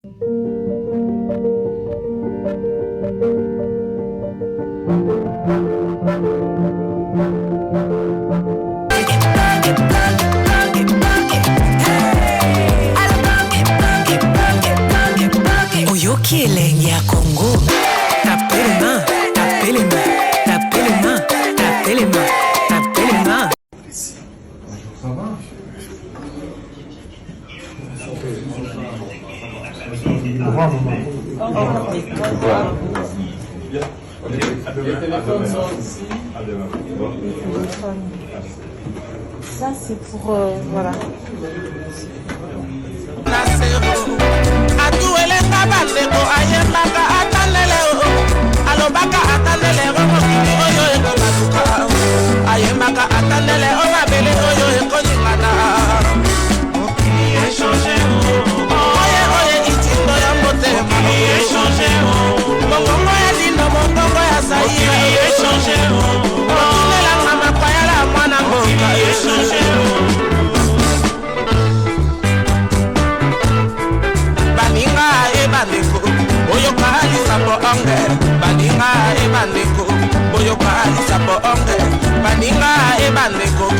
Oyoki elenge ya Congo. Tapez les mains, tapez les mains, tapez les mains, tapez les mains, tapez les mains. Ça va? Ça c'est pour voilà.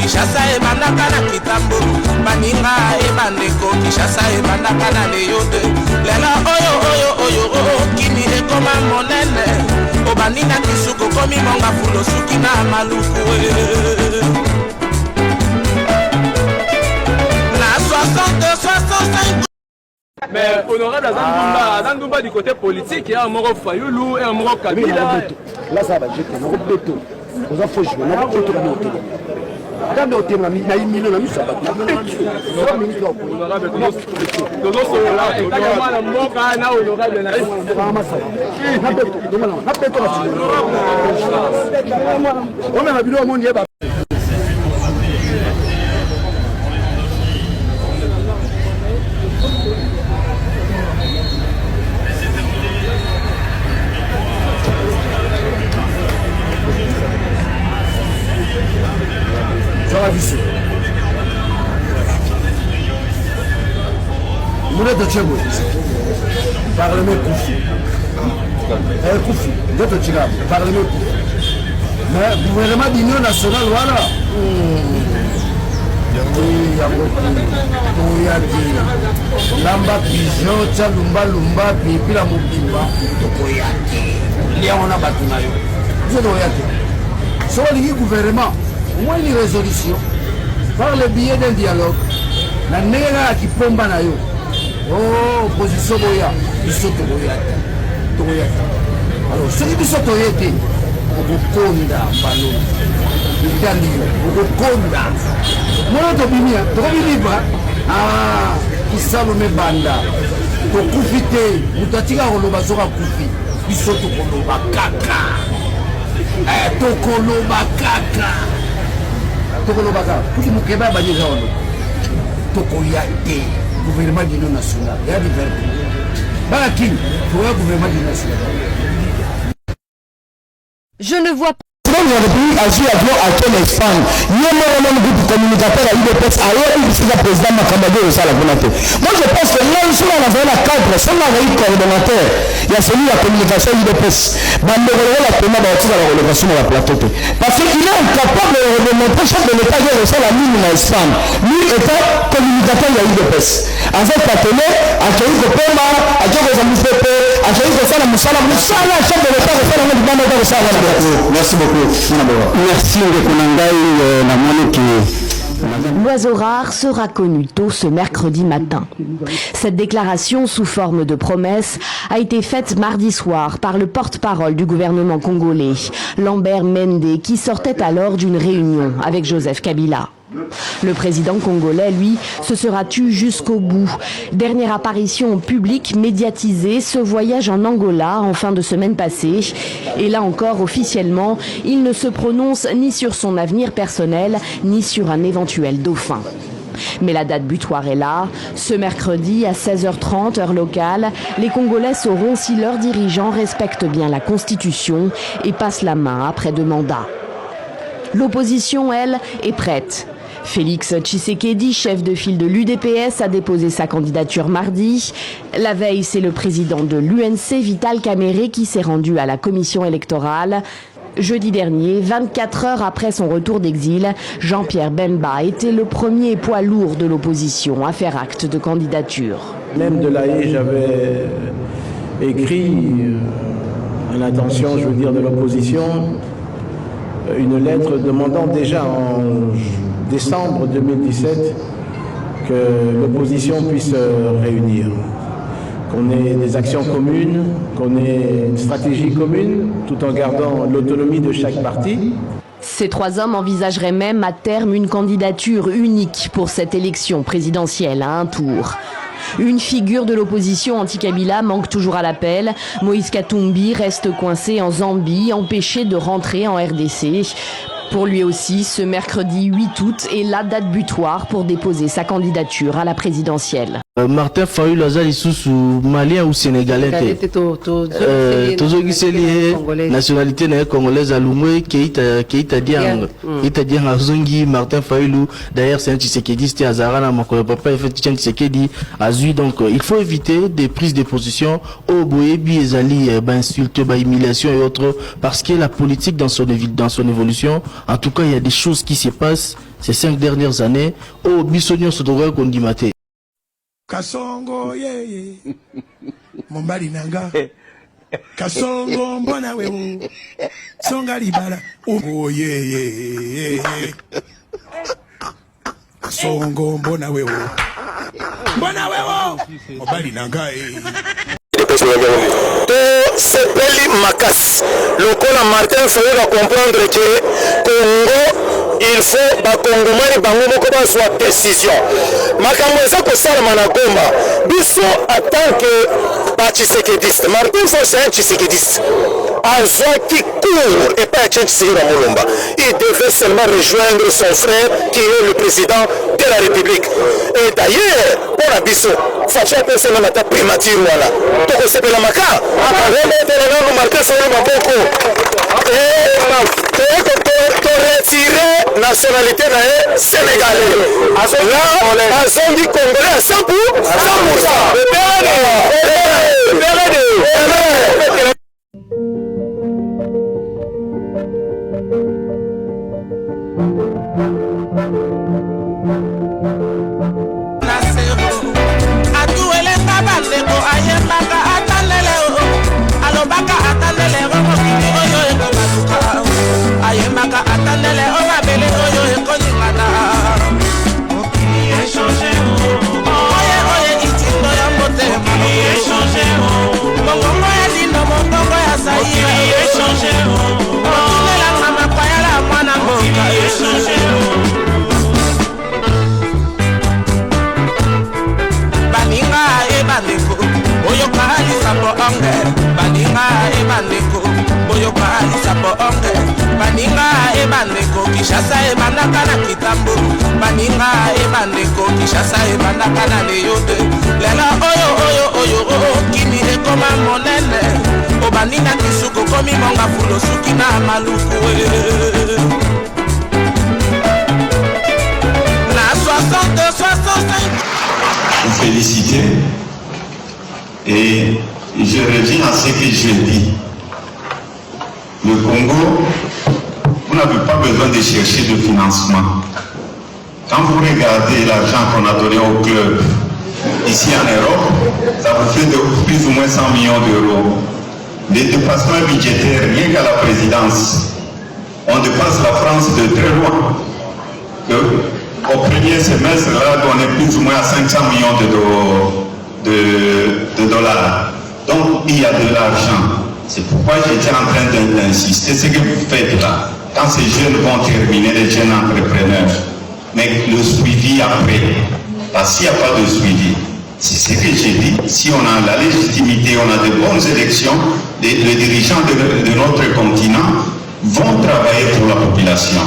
Kishasa ebandaka na kitambo baninga ebandeko Kishasa ebandaka na leyode lela oyo oyo oyo kini ekoma monene obanina kisuko komi monga fulo suki na maluku na 60-65. Mais honorable Azandumba du côté politique, il y a un moro Fayoulou et un moro Kabila. Là ça va, j'étais un béto. Vous en faut jouer, on a pas tout le monde. Quand on est na million na misa ba. Honorable Dodo Sola, kama na mboka na honorable na Mama ça. Na béto, na béto la. On a bilo mon yeba. Moulette de Tchèbou, Parlement Koufi. Koufi, d'autres Tchèbou, Parlement Koufi. Mais le gouvernement d'Union nationale, voilà. Lamba Pigeon, Tchalumba Lumba, puis la Mobimba, Tokoyaki. Il y a un abattoir. Vous êtes Tokoyaki. Soit le gouvernement, au moins une résolution, par le biais d'un dialogue, la nègre qui pomba na yo. Oh, opposition boya, biso toboya. Alors, ce qui biso toyete, okokonda balo. Itali, okokonda. Mwana tobimia, tobimibra. Ah, isalome banda. Tokufite, mutatika koloba soka kufi. Biso tokoloba kaka. Tokoloba kaka. Kuti mukeba banyeza ono. Tokoyate. Gouvernement de l'Union nationale. Il y a des verbes. Baraki, il faut un gouvernement de l'Union nationale. Je ne vois pas. Dans le pays, Azur Avion à quel Espagne, il y a un groupe communicateur à l'IDPS ailleurs, il est le président Makambadé au la volonté. Moi je pense que là, ils sont dans la cadre, sont dans le coordonnateur, il y a celui de la communication l'IDPS. Mais on la première partie de la relégation de la plateau. Parce qu'il est incapable de remonter chef de l'État qui est la mine en Espagne. Lui étant communicateur de l'IDPS. En fait, partenaire, à qui il faut pas, à qui il faut faire, à qui il faut faire la moussala, chef de l'État, de faire la demande de ça. Merci beaucoup. Merci L'oiseau rare sera connu tôt ce mercredi matin. Cette déclaration sous forme de promesse a été faite mardi soir par le porte-parole du gouvernement congolais, Lambert Mende, qui sortait alors d'une réunion avec Joseph Kabila. Le président congolais, lui, se sera tu jusqu'au bout. Dernière apparition publique médiatisée, ce voyage en Angola en fin de semaine passée. Et là encore, officiellement, il ne se prononce ni sur son avenir personnel, ni sur un éventuel dauphin. Mais la date butoir est là. Ce mercredi à 16h30, heure locale, les Congolais sauront si leurs dirigeants respectent bien la Constitution et passent la main après 2 mandats. L'opposition, elle, est prête. Félix Tshisekedi, chef de file de l'UDPS, a déposé sa candidature mardi. La veille, c'est le président de l'UNC, Vital Kamerhe, qui s'est rendu à la commission électorale. Jeudi dernier, 24 heures après son retour d'exil, Jean-Pierre Bemba était le premier poids lourd de l'opposition à faire acte de candidature. Même de l'AE, j'avais écrit à l'intention, je veux dire, de l'opposition, une lettre demandant déjà en décembre 2017 que l'opposition puisse se réunir, qu'on ait des actions communes, qu'on ait une stratégie commune, tout en gardant l'autonomie de chaque parti. Ces trois hommes envisageraient même à terme une candidature unique pour cette élection présidentielle à un tour. Une figure de l'opposition anti-Kabila manque toujours à l'appel. Moïse Katumbi reste coincé en Zambie, empêché de rentrer en RDC. Pour lui aussi, ce mercredi 8 août est la date butoir pour déposer sa candidature à la présidentielle. Martin Fayulu azali susu malien ou sénégalais tozogiseli nationalité na congolaise alumwe keita diang azongi Martin Fayulu. D'ailleurs c'est un Tshisekedi azara na makolo papa fait Tshisekedi azui. Donc il faut éviter des prises de position au boyebi ezali insulte, humiliation et autres, parce que la politique dans son évolution, en tout cas il y a des choses qui se passent ces 5 dernières années au bisonio sodoro kondimate. Kasongo yeye Mombali nanga Kasongo mbona wewe Songa libala oh yeye Kasongo mbona wewe Mombali nanga sepeli makasi lokola Martin Fayulu comprendre que Congo il faut bakongomani bango moko bazwa décision makambo eza kosalama na Goma biso en tant que batshisekediste. Martin Fayulu c'est un tshisekediste azwaki cours et pas Tshisekedi na Mulumba. Il devait seulement rejoindre son frère qui est le président de la République. Et d'ailleurs pour la biso facha pesa na mata primature wala toko sepela maka remettre na Martin Fayulu maboko to retirer nationalité na sénégalais. Là azongi congolais à 100%. Kishasa ebandaka na kitambo baninga ebandeko Kishasa ebandaka na leyode lela oyo kini ekoma monene obaninga kisuko komi monga fulo suki na maluku na 60-65. Vous féliciter et je reviens à ce que je dis. Le Congo, vous n'avez pas besoin de chercher de financement. Quand vous regardez l'argent qu'on a donné au club ici en Europe, ça vous fait de plus ou moins 100 millions d'euros. Les dépassements budgétaires, rien qu'à la présidence, on dépasse la France de très loin. Au premier semestre, là, on est plus ou moins à 500 millions de dollars. Donc, il y a de l'argent. C'est pourquoi j'étais en train d'insister. Ce que vous faites là, quand ces jeunes vont terminer, les jeunes entrepreneurs, mais le suivi après, parce qu'il n'y a pas de suivi, c'est ce que j'ai dit, si on a la légitimité, on a de bonnes élections, les dirigeants de notre continent vont travailler pour la population.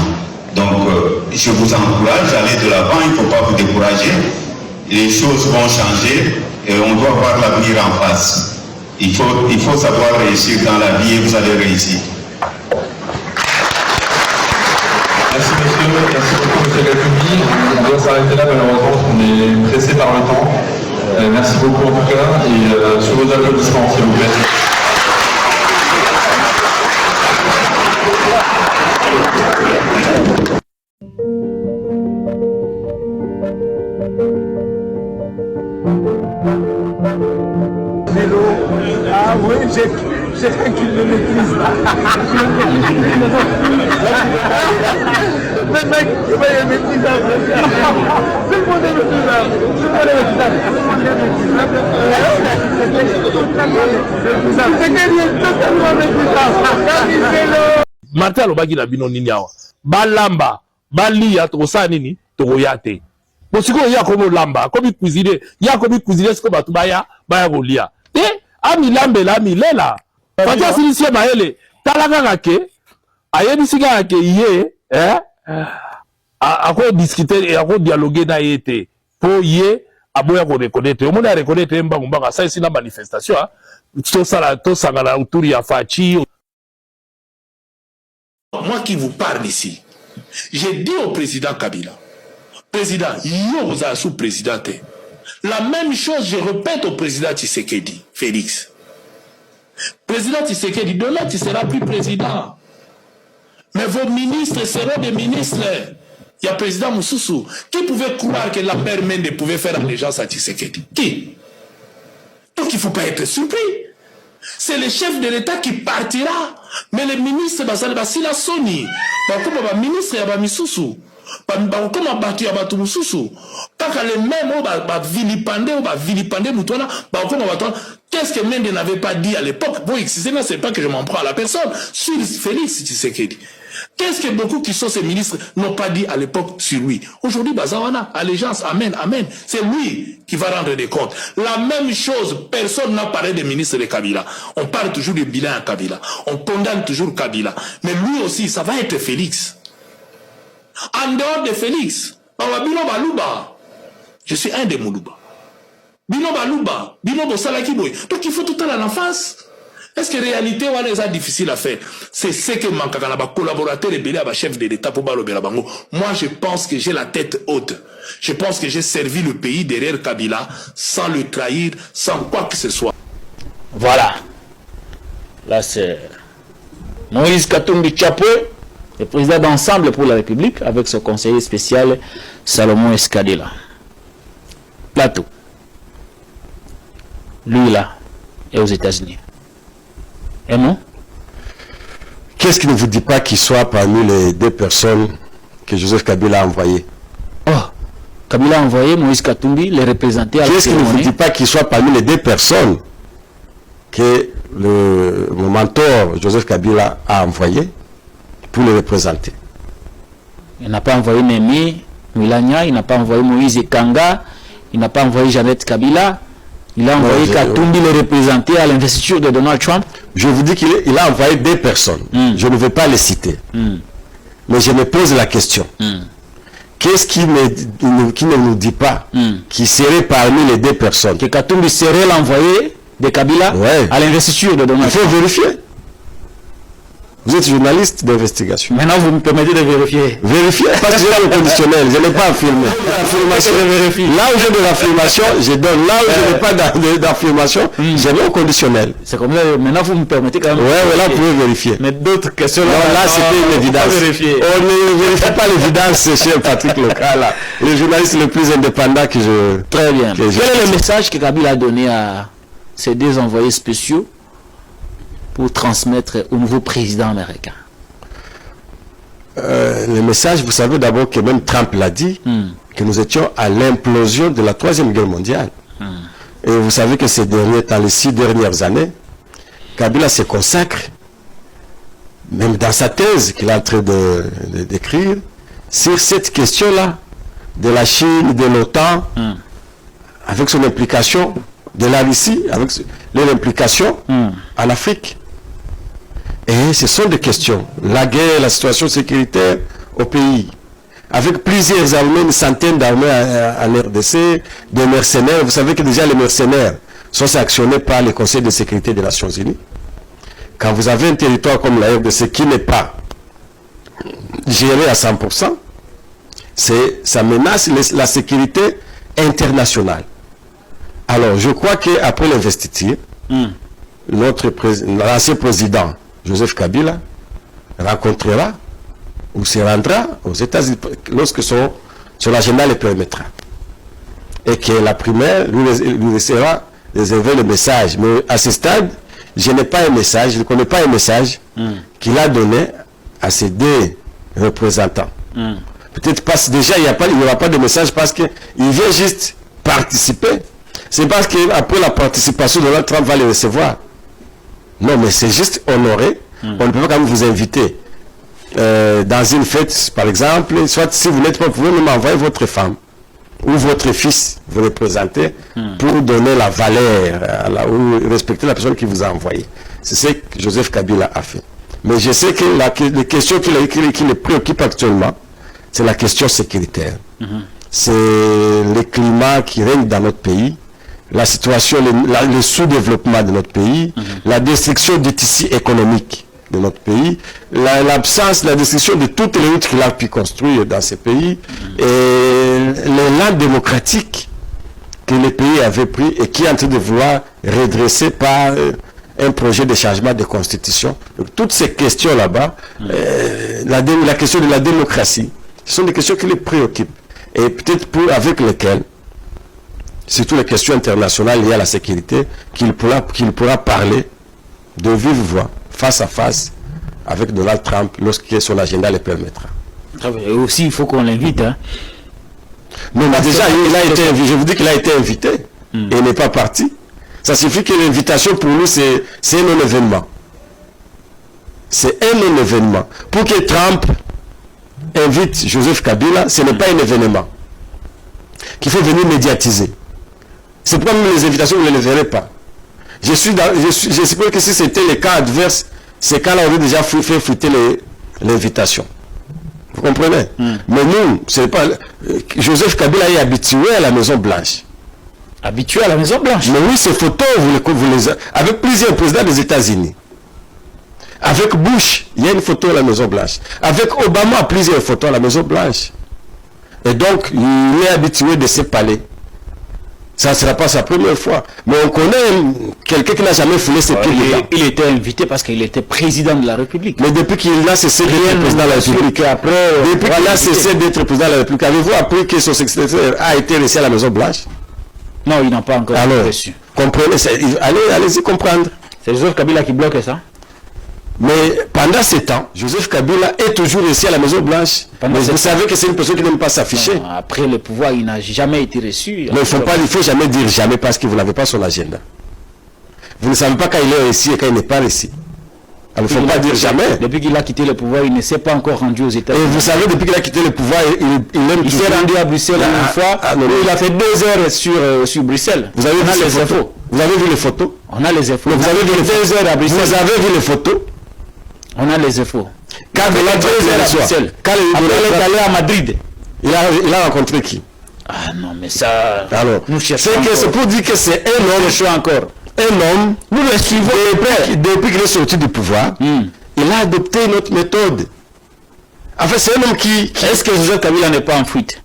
Donc, je vous encourage à aller de l'avant, il ne faut pas vous décourager, les choses vont changer et on doit voir l'avenir en face. Il faut savoir réussir dans la vie et vous allez réussir. Merci, monsieur. merci beaucoup M. Katumbi. On doit s'arrêter là malheureusement, on est pressé par le temps. Merci beaucoup en tout cas, et sur vos applaudissements s'il vous plaît. Ah oui, j'ai fait qu'il le maîtrise. Le mec qui va le maîtriser. C'est le monde maîtrisable. Martin alobaki na bino nini awa balamba balia tokosa nini tokoya te posiko ya komo lamba komi cuisiner ya komi cuisiner siko batu baya kolia te amilambela amilela fati asilisie mayele talaka kake ayebisi kake ye ako discuter et ako dialoguer na ye te po ye aboya ko reconnaître o monde a reconnaître mbangu mbanga ça ici na manifestation to sangana autour ya fachi. Moi qui vous parle ici, j'ai dit au président Kabila, président, vous êtes sous-président. La même chose, je répète au président Tshisekedi, Félix. Président Tshisekedi, demain tu ne seras plus président. Mais vos ministres seront des ministres. Il y a président Moussoussou. Qui pouvait croire que la mère Mende pouvait faire allégeance à Tshisekedi? Qui? Donc il ne faut pas être surpris. C'est le chef de l'État qui partira. Mais les ministres, si la Sony, comme le ministre Yaba Missoussou, comme Batu Yabatu Moussoussou, quand les mêmes vilipendé Moutouana, qu'est-ce que Mende n'avait pas dit à l'époque? Bon, c'est pas que je m'en prends à la personne. Sur Félix Tshisekedi. Qu'est-ce que beaucoup qui sont ces ministres n'ont pas dit à l'époque sur lui? Aujourd'hui, Bazawana, allégeance, amen, amen. C'est lui qui va rendre des comptes. La même chose, personne n'a parlé des ministres de Kabila. On parle toujours du bilan à Kabila. On condamne toujours Kabila. Mais lui aussi, ça va être Félix. En dehors de Félix, Bino Balouba, je suis un des Moulouba. Bino Balouba, Bino Bosalaki Boy. Donc il faut tout aller en face. Est-ce que réalité c'est difficile à faire? C'est ce que manque quand on collaborateur et le chef de l'État pour Balo Belabango. Moi je pense que j'ai la tête haute. Je pense que j'ai servi le pays derrière Kabila sans le trahir, sans quoi que ce soit. Voilà. Là c'est Moïse Katumbi Chapwe, le président d'Ensemble pour la République, avec son conseiller spécial Salomon Escadela. Plateau. Lui là est aux États-Unis. Et non? Qu'est-ce qui ne vous dit pas qu'il soit parmi les deux personnes que Joseph Kabila a envoyées? Oh, Kabila a envoyé Moïse Katumbi, les représenter à la Qu'est-ce qui ne vous dit pas qu'il soit parmi les deux personnes que mon mentor Joseph Kabila a envoyé pour les représenter? Il n'a pas envoyé Némi Milania, il n'a pas envoyé Moïse Kanga, il n'a pas envoyé Jeannette Kabila. Il a envoyé Katumbi le représenter à l'investiture de Donald Trump. Je vous dis qu'il a envoyé deux personnes. Je ne vais pas les citer. Mais je me pose la question. Qu'est-ce qui ne nous dit pas qui serait parmi les deux personnes? Que Katumbi serait l'envoyé de Kabila à l'investiture de Donald Trump. Il faut vérifier. Vous êtes journaliste d'investigation. Maintenant, vous me permettez de vérifier. Vérifier, parce que j'ai le conditionnel, je n'ai pas affirmé. Là où j'ai de l'affirmation, je donne. Là où je n'ai pas d'affirmation, j'ai le conditionnel. C'est comme ça, maintenant vous me permettez quand même. Oui, là vous pouvez vérifier. Mais d'autres questions là, c'était une évidence. On ne vérifie pas l'évidence, cher Patrick Local. Le journaliste le plus indépendant que je... Très bien. Quel est le message que Kabila a donné à ces deux envoyés spéciaux pour transmettre au nouveau président américain? Le message, vous savez d'abord que même Trump l'a dit, que nous étions à l'implosion de la Troisième Guerre mondiale. Et vous savez que ces derniers temps, les 6 dernières années, Kabila se consacre, même dans sa thèse qu'il est en train d'écrire, sur cette question-là, de la Chine, de l'OTAN, avec son implication, de la Russie, avec leur implication en Afrique. Et ce sont des questions. La guerre, la situation sécuritaire au pays. Avec plusieurs armées, une centaine d'armées en RDC, des mercenaires. Vous savez que déjà les mercenaires sont sanctionnés par le Conseil de sécurité des Nations Unies. Quand vous avez un territoire comme la RDC qui n'est pas géré à 100%, ça menace la sécurité internationale. Alors, je crois qu'après l'investiture, l'ancien président Joseph Kabila rencontrera ou se rendra aux États-Unis lorsque son agenda le permettra. Et que la primaire lui laissera réserver le message. Mais à ce stade, je n'ai pas un message, je ne connais pas un message qu'il a donné à ces deux représentants. Peut-être parce que déjà il n'y aura pas de message parce qu'il vient juste participer. C'est parce qu'après la participation, Donald Trump va les recevoir. Non, mais c'est juste honoré. On ne peut pas quand même vous inviter dans une fête, par exemple. Soit si vous n'êtes pas, vous pouvez même envoyer votre femme ou votre fils vous représenter pour donner la valeur ou respecter la personne qui vous a envoyé. C'est ce que Joseph Kabila a fait. Mais je sais que les questions qui les préoccupent actuellement, c'est la question sécuritaire. C'est le climat qui règne dans notre pays, la situation, le sous-développement de notre pays, la destruction du tissu économique de notre pays, l'absence, la destruction de toutes les routes qu'il a pu construire dans ces pays, et l'élan démocratique que le pays avait pris et qui est en train de vouloir redresser par un projet de changement de constitution. Donc, toutes ces questions là-bas, la question de la démocratie, ce sont des questions qui les préoccupent et peut-être avec lesquelles, surtout les questions internationales liées à la sécurité, qu'il pourra parler de vive voix, face à face, avec Donald Trump, lorsque son agenda le permettra. Et aussi, il faut qu'on l'invite. Hein. Non, mais déjà, il a été invité, je vous dis qu'il a été invité, et il n'est pas parti. Ça signifie que l'invitation pour nous, c'est un non-événement. C'est un non-événement. Pour que Trump invite Joseph Kabila, ce n'est pas un événement qu'il faut venir médiatiser. C'est pourquoi même les invitations, vous ne les verrez pas. Je suppose que si c'était le cas adverse, ces cas-là auraient déjà fait fruiter l'invitation. Vous comprenez? Mais nous, c'est pas. Joseph Kabila est habitué à la Maison Blanche. Habitué à la Maison Blanche? Mais oui, ces photos, avec plusieurs présidents des États-Unis. Avec Bush, il y a une photo à la Maison Blanche. Avec Obama, plusieurs photos à la Maison Blanche. Et donc, il est habitué de ces palais. Ça ne sera pas sa première fois. Mais on connaît quelqu'un qui n'a jamais foulé ses pieds dedans. Il était invité parce qu'il était président de la République. Mais depuis qu'il a cessé d'être président de la République, depuis qu'il a cessé d'être président de la République, avez-vous appris que son secrétaire a été reçu à la Maison Blanche? Non, il n'a pas encore reçu. Comprenez, allez-y comprendre. C'est Joseph Kabila qui bloque ça? Mais pendant ce temps, Joseph Kabila est toujours ici à la Maison Blanche. Mais vous savez que c'est une personne qui n'aime pas s'afficher. Après le pouvoir, il n'a jamais été reçu. Mais il ne faut jamais dire jamais parce que vous n'avez pas son agenda. Vous ne savez pas quand il est ici et quand il n'est pas ici. Il ne faut pas dire jamais. Depuis qu'il a quitté le pouvoir, il ne s'est pas encore rendu aux États-Unis. Et vous savez, depuis qu'il a quitté le pouvoir, il s'est rendu à Bruxelles une fois. Il a fait 2 heures sur Bruxelles. Vous avez vu les infos? Vous avez vu les photos? On a les infos. Vous avez vu les 2 heures à Bruxelles? Vous avez vu les photos? On a les infos. Quand il a 2 heures à Bruxelles, après il est allé à Madrid, il a rencontré qui? Ah non, mais ça. Alors, c'est pour dire que c'est un homme, encore. Un homme, nous le suivons depuis qu'il est sorti du pouvoir, il a adopté notre méthode. En fait, c'est un homme qui. Est-ce que Joseph Kabila n'est pas en fuite?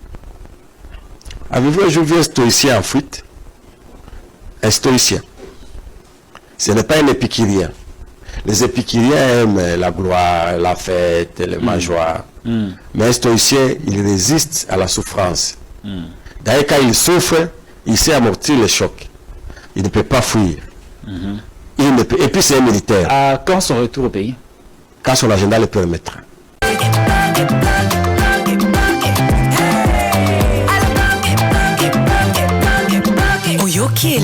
Avez-vous un jour vu un stoïcien en fuite? Un stoïcien. Ce n'est pas un épicurien. Les épicuriens aiment la gloire, la fête, le mangeoire. Mais un stoïcien, il résiste à la souffrance. D'ailleurs, quand il souffre, il sait amortir le choc. Il ne peut pas fuir. Et puis c'est un militaire. Quand son retour au pays? Quand son agenda le permettra. Oyoki